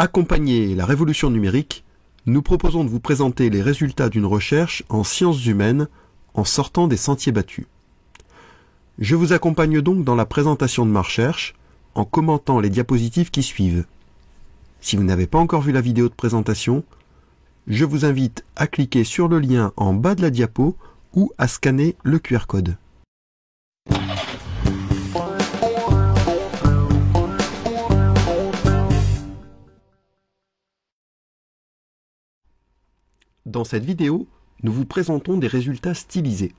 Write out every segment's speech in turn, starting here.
accompagner la révolution numérique, nous proposons de vous présenter les résultats d'une recherche en sciences humaines en sortant des sentiers battus. Je vous accompagne donc dans la présentation de ma recherche en commentant les diapositives qui suivent. Si vous n'avez pas encore vu la vidéo de présentation, je vous invite à cliquer sur le lien en bas de la diapo ou à scanner le QR code. Dans cette vidéo, nous vous présentons des résultats stylisés.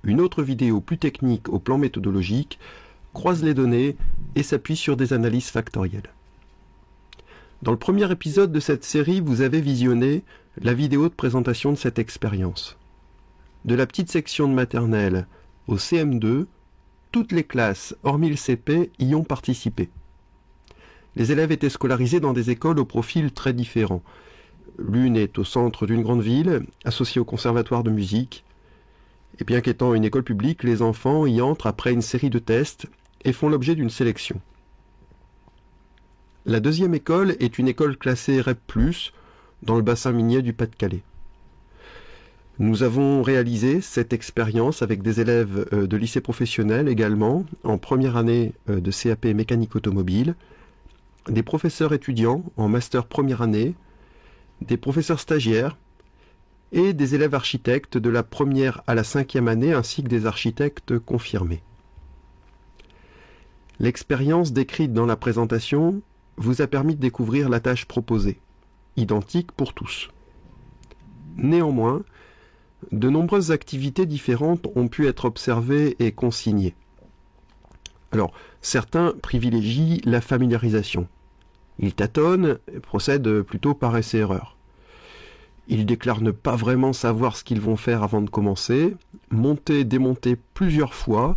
Une autre vidéo plus technique au plan méthodologique croise les données et s'appuie sur des analyses factorielles. Dans le premier épisode de cette série, vous avez visionné la vidéo de présentation de cette expérience. De la petite section de maternelle au CM2, toutes les classes, hormis le CP, y ont participé. Les élèves étaient scolarisés dans des écoles au profil très différent. L'une est au centre d'une grande ville, associée au conservatoire de musique. Et bien qu'étant une école publique, les enfants y entrent après une série de tests et font l'objet d'une sélection. La deuxième école est une école classée REP+, dans le bassin minier du Pas-de-Calais. Nous avons réalisé cette expérience avec des élèves de lycée professionnel également, en première année de CAP mécanique automobile, des professeurs étudiants en master première année, des professeurs stagiaires et des élèves architectes de la première à la cinquième année ainsi que des architectes confirmés. L'expérience décrite dans la présentation vous a permis de découvrir la tâche proposée, identique pour tous. Néanmoins, de nombreuses activités différentes ont pu être observées et consignées. Alors, certains privilégient la familiarisation. Ils tâtonnent et procèdent plutôt par essai-erreur. Ils déclarent ne pas vraiment savoir ce qu'ils vont faire avant de commencer, monter, démonter plusieurs fois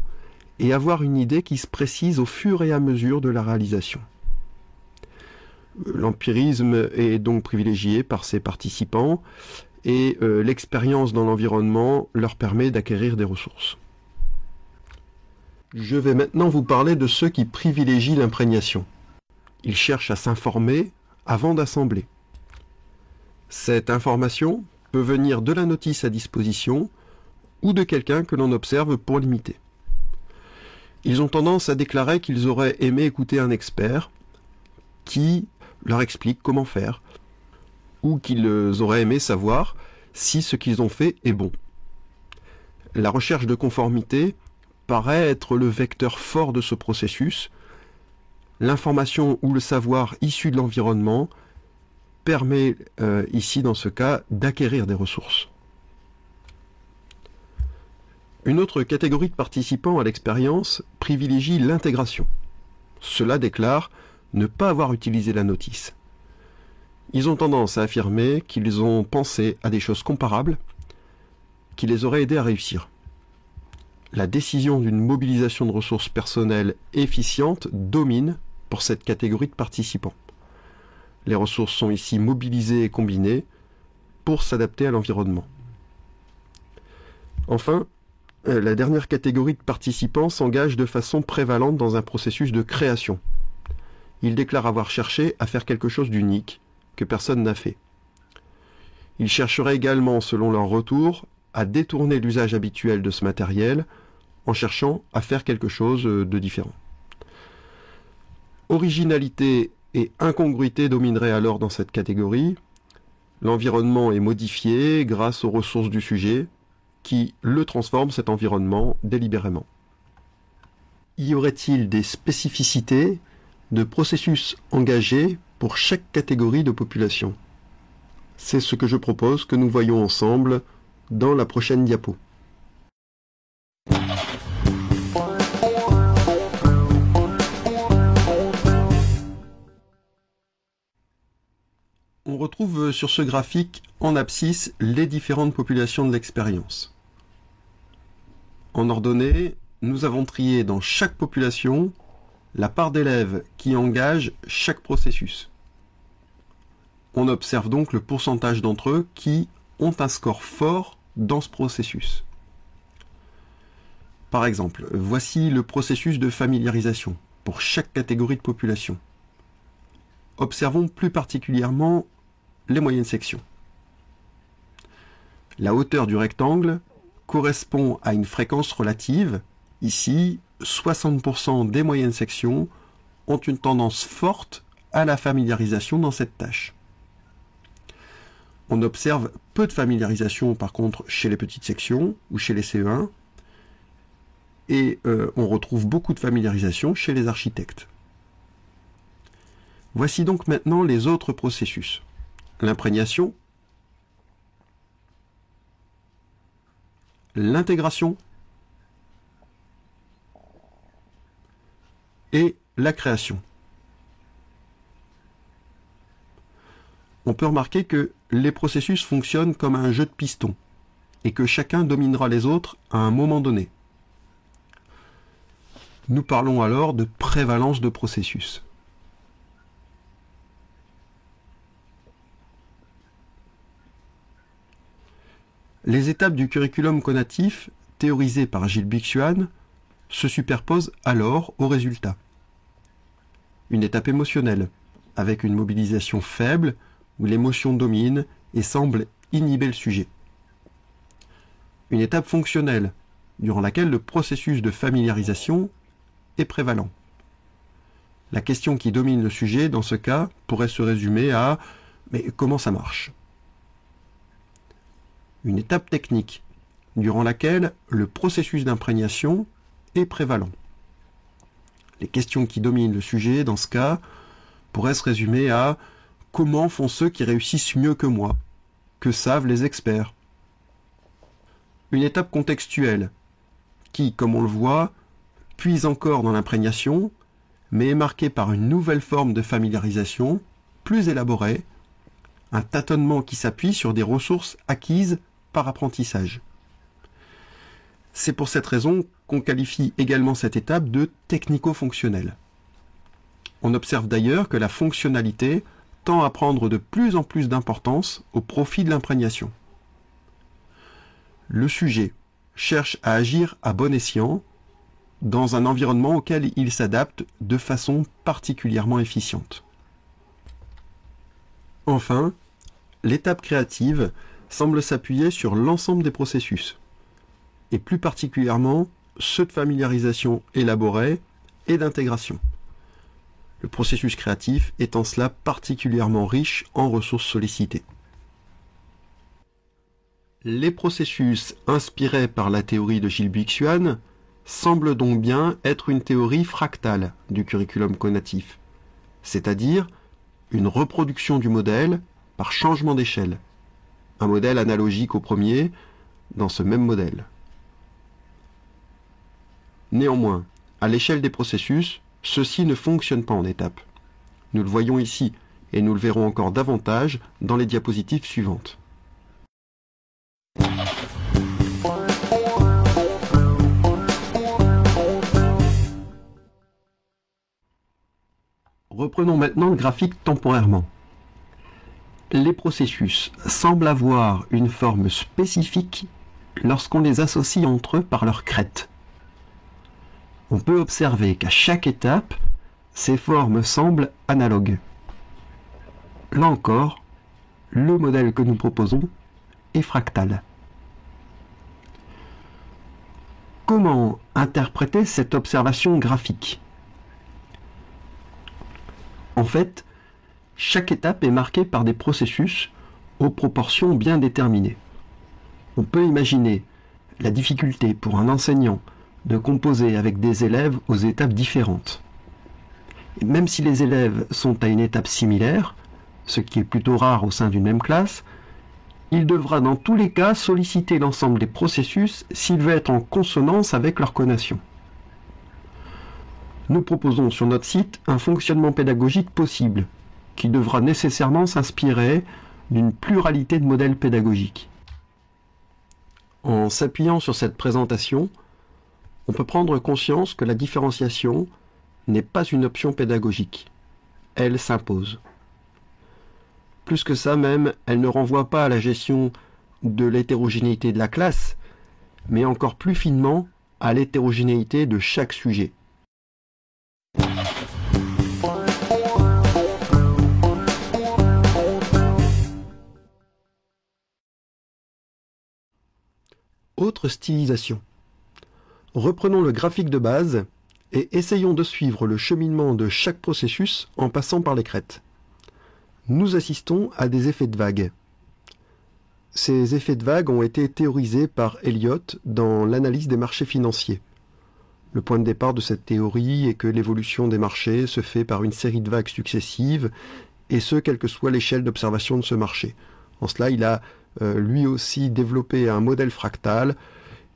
et avoir une idée qui se précise au fur et à mesure de la réalisation. L'empirisme est donc privilégié par ces participants et l'expérience dans l'environnement leur permet d'acquérir des ressources. Je vais maintenant vous parler de ceux qui privilégient l'imprégnation. Ils cherchent à s'informer avant d'assembler. Cette information peut venir de la notice à disposition ou de quelqu'un que l'on observe pour l'imiter. Ils ont tendance à déclarer qu'ils auraient aimé écouter un expert qui leur explique comment faire, ou qu'ils auraient aimé savoir si ce qu'ils ont fait est bon. La recherche de conformité paraît être le vecteur fort de ce processus. L'information ou le savoir issu de l'environnement permet ici, dans ce cas, d'acquérir des ressources. Une autre catégorie de participants à l'expérience privilégie l'intégration. Cela déclare ne pas avoir utilisé la notice. Ils ont tendance à affirmer qu'ils ont pensé à des choses comparables qui les auraient aidés à réussir. La décision d'une mobilisation de ressources personnelles efficiente domine pour cette catégorie de participants. Les ressources sont ici mobilisées et combinées pour s'adapter à l'environnement. Enfin, la dernière catégorie de participants s'engage de façon prévalente dans un processus de création. Ils déclarent avoir cherché à faire quelque chose d'unique que personne n'a fait. Ils chercheraient également, selon leur retour, à détourner l'usage habituel de ce matériel en cherchant à faire quelque chose de différent. Originalité et incongruité domineraient alors dans cette catégorie. L'environnement est modifié grâce aux ressources du sujet qui le transforment, cet environnement, délibérément. Y aurait-il des spécificités de processus engagés pour chaque catégorie de population? C'est ce que je propose que nous voyons ensemble dans la prochaine diapo. On retrouve sur ce graphique en abscisse les différentes populations de l'expérience. En ordonnée, nous avons trié dans chaque population la part d'élèves qui engagent chaque processus. On observe donc le pourcentage d'entre eux qui ont un score fort dans ce processus. Par exemple, voici le processus de familiarisation pour chaque catégorie de population. Observons plus particulièrement les moyennes sections. La hauteur du rectangle correspond à une fréquence relative. Ici, 60% des moyennes sections ont une tendance forte à la familiarisation dans cette tâche. On observe peu de familiarisation par contre chez les petites sections ou chez les CE1 et on retrouve beaucoup de familiarisation chez les architectes. Voici donc maintenant les autres processus. L'imprégnation, l'intégration et la création. On peut remarquer que les processus fonctionnent comme un jeu de pistons et que chacun dominera les autres à un moment donné. Nous parlons alors de prévalence de processus. Les étapes du curriculum conatif, théorisées par Gilles Bixuan, se superposent alors aux résultats. Une étape émotionnelle, avec une mobilisation faible, où l'émotion domine et semble inhiber le sujet. Une étape fonctionnelle, durant laquelle le processus de familiarisation est prévalent. La question qui domine le sujet, dans ce cas, pourrait se résumer à « mais comment ça marche ?» Une étape technique, durant laquelle le processus d'imprégnation est prévalent. Les questions qui dominent le sujet, dans ce cas, pourraient se résumer à « comment font ceux qui réussissent mieux que moi ? Que savent les experts ?» Une étape contextuelle, qui, comme on le voit, puise encore dans l'imprégnation, mais est marquée par une nouvelle forme de familiarisation, plus élaborée, un tâtonnement qui s'appuie sur des ressources acquises par apprentissage. C'est pour cette raison qu'on qualifie également cette étape de technico-fonctionnelle. On observe d'ailleurs que la fonctionnalité tend à prendre de plus en plus d'importance au profit de l'imprégnation. Le sujet cherche à agir à bon escient dans un environnement auquel il s'adapte de façon particulièrement efficiente. Enfin, l'étape créative semble s'appuyer sur l'ensemble des processus, et plus particulièrement ceux de familiarisation élaborée et d'intégration. Le processus créatif est en cela particulièrement riche en ressources sollicitées. Les processus inspirés par la théorie de Gilles Bixuan semblent donc bien être une théorie fractale du curriculum conatif, c'est-à-dire une reproduction du modèle par changement d'échelle, un modèle analogique au premier dans ce même modèle. Néanmoins, à l'échelle des processus, ceci ne fonctionne pas en étapes. Nous le voyons ici, et nous le verrons encore davantage dans les diapositives suivantes. Reprenons maintenant le graphique temporairement. Les processus semblent avoir une forme spécifique lorsqu'on les associe entre eux par leur crête. On peut observer qu'à chaque étape, ces formes semblent analogues. Là encore, le modèle que nous proposons est fractal. Comment interpréter cette observation graphique ? En fait, chaque étape est marquée par des processus aux proportions bien déterminées. On peut imaginer la difficulté pour un enseignant de composer avec des élèves aux étapes différentes. Et même si les élèves sont à une étape similaire, ce qui est plutôt rare au sein d'une même classe, il devra dans tous les cas solliciter l'ensemble des processus s'il veut être en consonance avec leur conation. Nous proposons sur notre site un fonctionnement pédagogique possible, qui devra nécessairement s'inspirer d'une pluralité de modèles pédagogiques. En s'appuyant sur cette présentation, on peut prendre conscience que la différenciation n'est pas une option pédagogique. Elle s'impose. Plus que ça même, elle ne renvoie pas à la gestion de l'hétérogénéité de la classe, mais encore plus finement à l'hétérogénéité de chaque sujet. Autre stylisation. Reprenons le graphique de base et essayons de suivre le cheminement de chaque processus en passant par les crêtes. Nous assistons à des effets de vague. Ces effets de vague ont été théorisés par Elliott dans l'analyse des marchés financiers. Le point de départ de cette théorie est que l'évolution des marchés se fait par une série de vagues successives, et ce, quelle que soit l'échelle d'observation de ce marché. En cela, il a lui aussi développé un modèle fractal,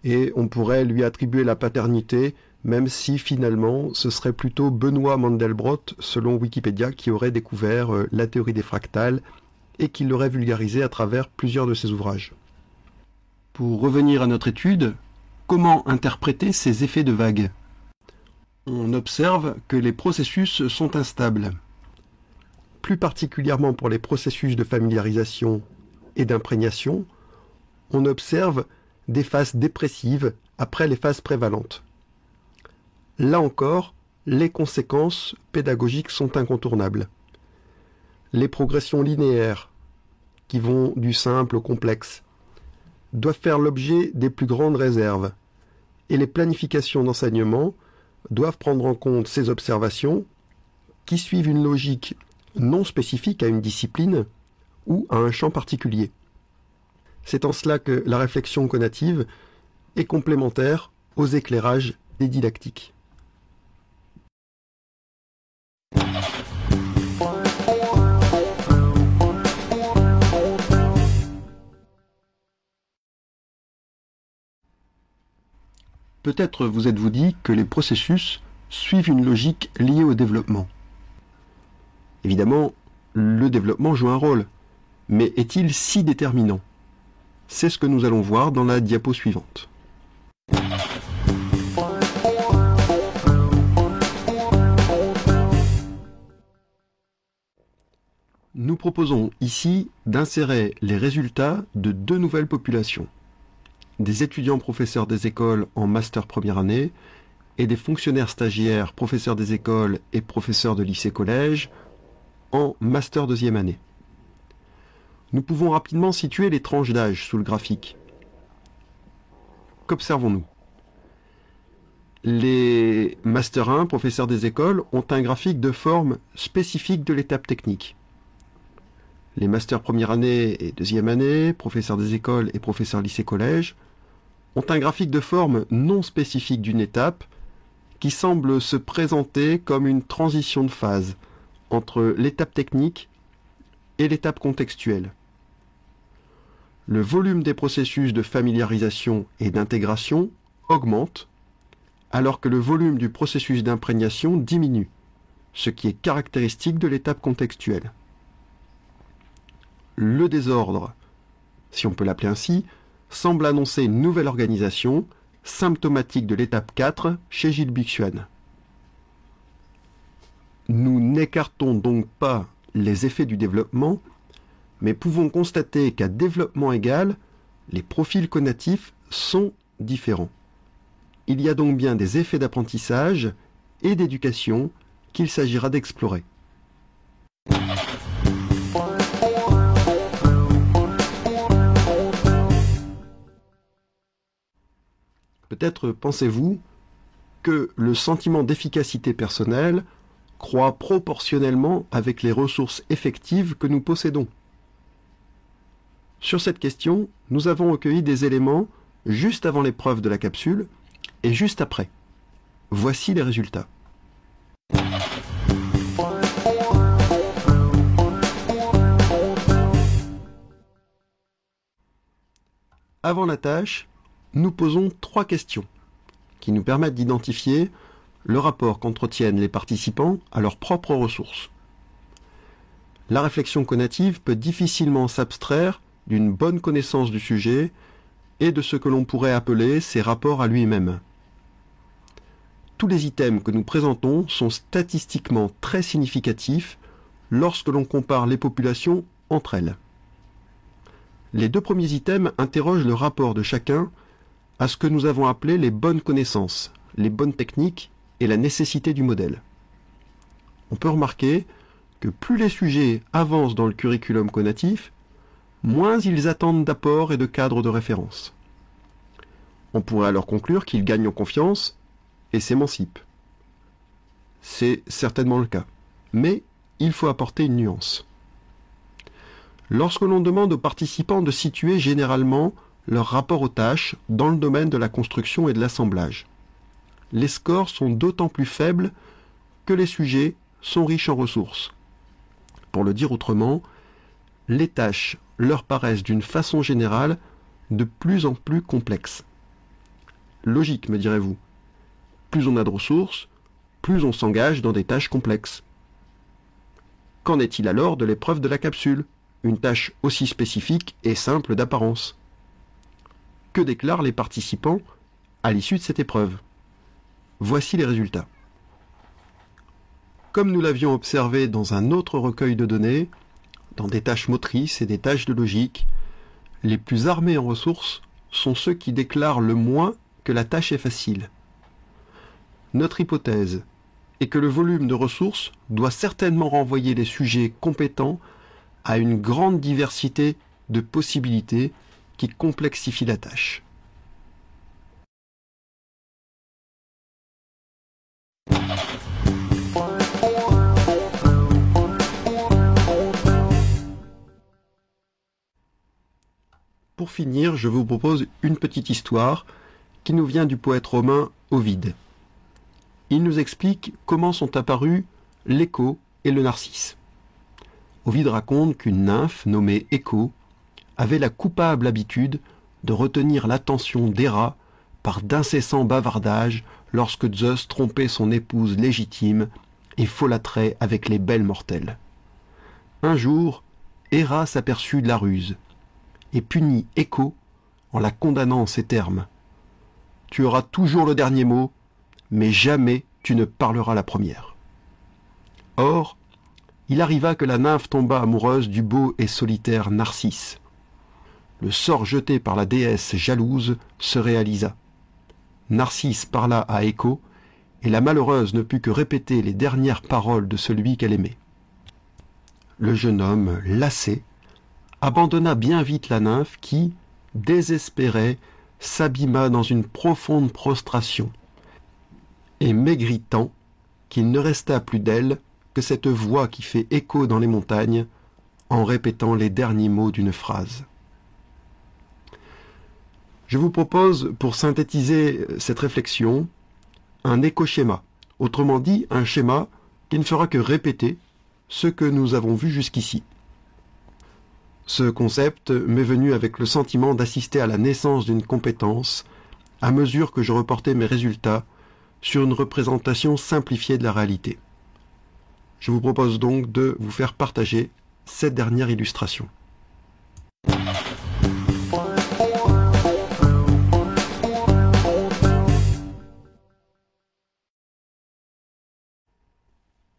et on pourrait lui attribuer la paternité, même si finalement ce serait plutôt Benoît Mandelbrot, selon Wikipédia, qui aurait découvert la théorie des fractales et qui l'aurait vulgarisée à travers plusieurs de ses ouvrages. Pour revenir à notre étude, comment interpréter ces effets de vague? On observe que les processus sont instables. Plus particulièrement pour les processus de familiarisation et d'imprégnation, on observe des phases dépressives après les phases prévalentes. Là encore, les conséquences pédagogiques sont incontournables. Les progressions linéaires, qui vont du simple au complexe, doivent faire l'objet des plus grandes réserves, et les planifications d'enseignement doivent prendre en compte ces observations qui suivent une logique non spécifique à une discipline ou à un champ particulier. C'est en cela que la réflexion conative est complémentaire aux éclairages des didactiques. Peut-être vous êtes-vous dit que les processus suivent une logique liée au développement. Évidemment, le développement joue un rôle, mais est-il si déterminant? C'est ce que nous allons voir dans la diapo suivante. Nous proposons ici d'insérer les résultats de deux nouvelles populations, des étudiants professeurs des écoles en master première année et des fonctionnaires stagiaires professeurs des écoles et professeurs de lycée-collège en master deuxième année. Nous pouvons rapidement situer les tranches d'âge sous le graphique. Qu'observons-nous? Les Master 1, professeurs des écoles, ont un graphique de forme spécifique de l'étape technique. Les Master première année et deuxième année, professeurs des écoles et professeurs lycée-collège, ont un graphique de forme non spécifique d'une étape qui semble se présenter comme une transition de phase entre l'étape technique et l'étape contextuelle. Le volume des processus de familiarisation et d'intégration augmente, alors que le volume du processus d'imprégnation diminue, ce qui est caractéristique de l'étape contextuelle. Le désordre, si on peut l'appeler ainsi, semble annoncer une nouvelle organisation, symptomatique de l'étape 4 chez Gilles Buxuan. Nous n'écartons donc pas les effets du développement, mais pouvons constater qu'à développement égal, les profils conatifs sont différents. Il y a donc bien des effets d'apprentissage et d'éducation qu'il s'agira d'explorer. Peut-être pensez-vous que le sentiment d'efficacité personnelle croît proportionnellement avec les ressources effectives que nous possédons. Sur cette question, nous avons recueilli des éléments juste avant l'épreuve de la capsule et juste après. Voici les résultats. Avant la tâche, nous posons 3 questions qui nous permettent d'identifier le rapport qu'entretiennent les participants à leurs propres ressources. La réflexion conative peut difficilement s'abstraire d'une bonne connaissance du sujet et de ce que l'on pourrait appeler ses rapports à lui-même. Tous les items que nous présentons sont statistiquement très significatifs lorsque l'on compare les populations entre elles. Les 2 premiers items interrogent le rapport de chacun à ce que nous avons appelé les bonnes connaissances, les bonnes techniques et la nécessité du modèle. On peut remarquer que plus les sujets avancent dans le curriculum conatif, moins ils attendent d'apports et de cadres de référence. On pourrait alors conclure qu'ils gagnent en confiance et s'émancipent. C'est certainement le cas. Mais il faut apporter une nuance. Lorsque l'on demande aux participants de situer généralement leur rapport aux tâches dans le domaine de la construction et de l'assemblage, les scores sont d'autant plus faibles que les sujets sont riches en ressources. Pour le dire autrement, les tâches leur paraissent d'une façon générale de plus en plus complexes. Logique, me direz-vous. Plus on a de ressources, plus on s'engage dans des tâches complexes. Qu'en est-il alors de l'épreuve de la capsule, une tâche aussi spécifique et simple d'apparence? Que déclarent les participants à l'issue de cette épreuve? Voici les résultats. Comme nous l'avions observé dans un autre recueil de données, dans des tâches motrices et des tâches de logique, les plus armés en ressources sont ceux qui déclarent le moins que la tâche est facile. Notre hypothèse est que le volume de ressources doit certainement renvoyer les sujets compétents à une grande diversité de possibilités qui complexifient la tâche. Pour finir, je vous propose une petite histoire qui nous vient du poète romain Ovide. Il nous explique comment sont apparus l'Écho et le Narcisse. Ovide raconte qu'une nymphe nommée Écho avait la coupable habitude de retenir l'attention d'Héra par d'incessants bavardages lorsque Zeus trompait son épouse légitime et folâtrait avec les belles mortelles. Un jour, Héra s'aperçut de la ruse et punit Écho en la condamnant en ces termes. « Tu auras toujours le dernier mot, mais jamais tu ne parleras la première. » Or, il arriva que la nymphe tomba amoureuse du beau et solitaire Narcisse. Le sort jeté par la déesse jalouse se réalisa. Narcisse parla à Écho, et la malheureuse ne put que répéter les dernières paroles de celui qu'elle aimait. Le jeune homme, lassé, abandonna bien vite la nymphe qui, désespérée, s'abîma dans une profonde prostration, et maigrit tant qu'il ne resta plus d'elle que cette voix qui fait écho dans les montagnes en répétant les derniers mots d'une phrase. Je vous propose, pour synthétiser cette réflexion, un éco-schéma, autrement dit un schéma qui ne fera que répéter ce que nous avons vu jusqu'ici. Ce concept m'est venu avec le sentiment d'assister à la naissance d'une compétence à mesure que je reportais mes résultats sur une représentation simplifiée de la réalité. Je vous propose donc de vous faire partager cette dernière illustration.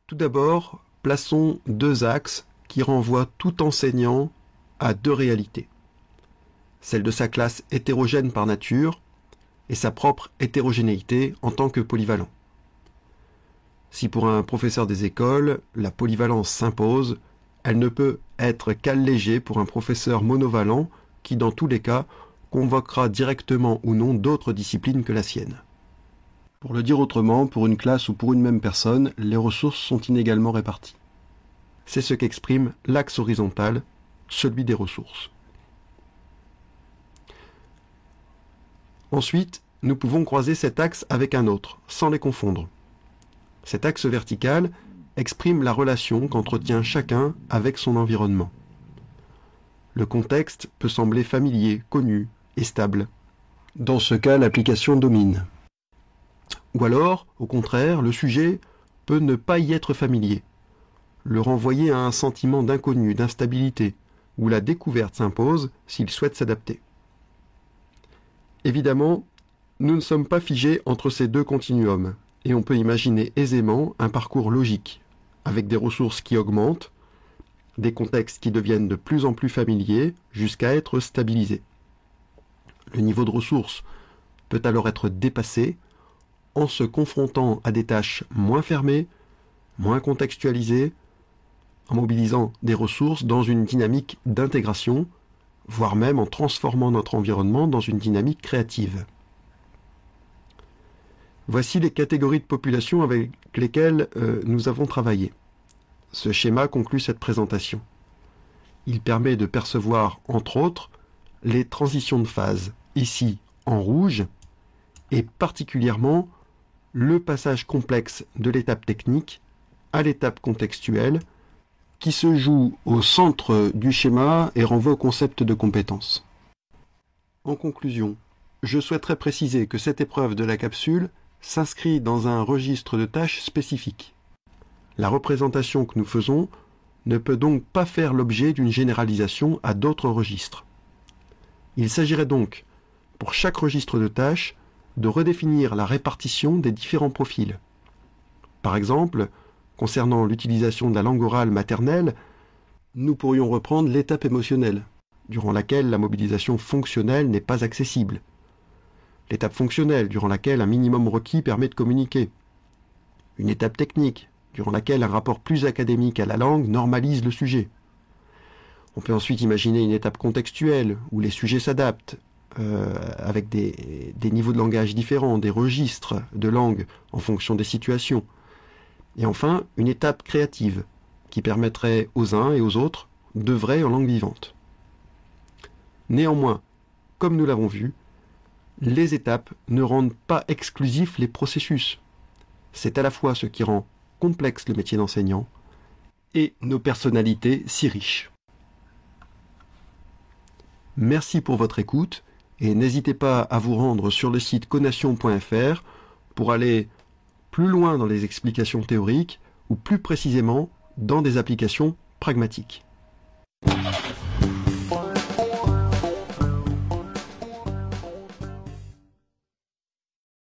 Tout d'abord, plaçons deux axes qui renvoient tout enseignant à deux réalités. Celle de sa classe hétérogène par nature et sa propre hétérogénéité en tant que polyvalent. Si pour un professeur des écoles, la polyvalence s'impose, elle ne peut être qu'allégée pour un professeur monovalent qui, dans tous les cas, convoquera directement ou non d'autres disciplines que la sienne. Pour le dire autrement, pour une classe ou pour une même personne, les ressources sont inégalement réparties. C'est ce qu'exprime l'axe horizontal, celui des ressources. Ensuite, nous pouvons croiser cet axe avec un autre, sans les confondre. Cet axe vertical exprime la relation qu'entretient chacun avec son environnement. Le contexte peut sembler familier, connu et stable. Dans ce cas, l'application domine. Ou alors, au contraire, le sujet peut ne pas y être familier, le renvoyer à un sentiment d'inconnu, d'instabilité, où la découverte s'impose s'il souhaite s'adapter. Évidemment, nous ne sommes pas figés entre ces deux continuums, et on peut imaginer aisément un parcours logique, avec des ressources qui augmentent, des contextes qui deviennent de plus en plus familiers jusqu'à être stabilisés. Le niveau de ressources peut alors être dépassé en se confrontant à des tâches moins fermées, moins contextualisées, en mobilisant des ressources dans une dynamique d'intégration, voire même en transformant notre environnement dans une dynamique créative. Voici les catégories de population avec lesquelles nous avons travaillé. Ce schéma conclut cette présentation. Il permet de percevoir, entre autres, les transitions de phase, ici en rouge, et particulièrement le passage complexe de l'étape technique à l'étape contextuelle, qui se joue au centre du schéma et renvoie au concept de compétence. En conclusion, je souhaiterais préciser que cette épreuve de la capsule s'inscrit dans un registre de tâches spécifique. La représentation que nous faisons ne peut donc pas faire l'objet d'une généralisation à d'autres registres. Il s'agirait donc, pour chaque registre de tâches, de redéfinir la répartition des différents profils. Par exemple, concernant l'utilisation de la langue orale maternelle, nous pourrions reprendre l'étape émotionnelle, durant laquelle la mobilisation fonctionnelle n'est pas accessible. L'étape fonctionnelle, durant laquelle un minimum requis permet de communiquer. Une étape technique, durant laquelle un rapport plus académique à la langue normalise le sujet. On peut ensuite imaginer une étape contextuelle, où les sujets s'adaptent, avec des niveaux de langage différents, des registres de langue en fonction des situations. Et enfin, une étape créative, qui permettrait aux uns et aux autres d'œuvrer en langue vivante. Néanmoins, comme nous l'avons vu, les étapes ne rendent pas exclusifs les processus. C'est à la fois ce qui rend complexe le métier d'enseignant et nos personnalités si riches. Merci pour votre écoute et n'hésitez pas à vous rendre sur le site conation.fr pour aller plus loin dans les explications théoriques ou plus précisément dans des applications pragmatiques.